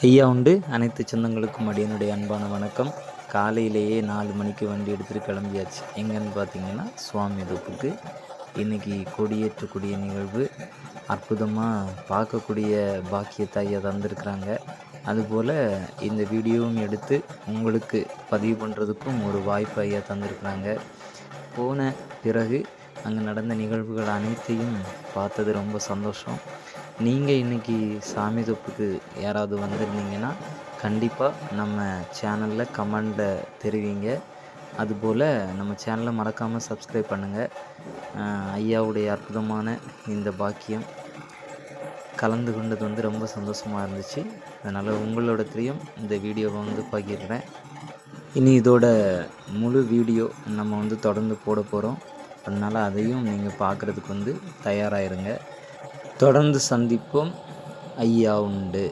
ஐயா உண்டு. அனைத்து சொந்தங்களுக்கும் அடியனுடைய அன்பான வணக்கம். காலையிலேயே 4 மணிக்கு வண்டி எடுத்துகிட்டு கிளம்பியாச்சு. எங்கன்னு பார்த்தீங்கன்னா சுவாமி தோப்புக்கு. இன்றைக்கி கொடியேற்றக்கூடிய நிகழ்வு. அற்புதமாக பார்க்கக்கூடிய பாக்கியத்தை ஐயா தந்திருக்கிறாங்க. அதுபோல் இந்த வீடியோவும் எடுத்து உங்களுக்கு பதிவு பண்ணுறதுக்கும் ஒரு வாய்ப்பு ஐயா தந்திருக்கிறாங்க. போன பிறகு அங்கே நடந்த நிகழ்வுகள் அனைத்தையும் பார்த்தது ரொம்ப சந்தோஷம். நீங்கள் இன்றைக்கி சாமி தோப்புக்கு யாராவது வந்திருந்தீங்கன்னா கண்டிப்பாக நம்ம சேனலில் கமெண்டில் தெரிவிங்க. அதுபோல் நம்ம சேனலை மறக்காமல் சப்ஸ்கிரைப் பண்ணுங்கள். ஐயாவுடைய அற்புதமான இந்த பாக்கியம் கலந்து கொண்டது ரொம்ப சந்தோஷமாக இருந்துச்சு. அதனால் உங்களோடத்தையும் இந்த வீடியோவை பகிர்றேன். இனி இதோட முழு வீடியோ நம்ம தொடர்ந்து போட போகிறோம். அதனால் அதையும் நீங்கள் பார்க்குறதுக்கு தயாராகிருங்க. தொடர்ந்து சந்திப்போம். ஐயா உண்டு.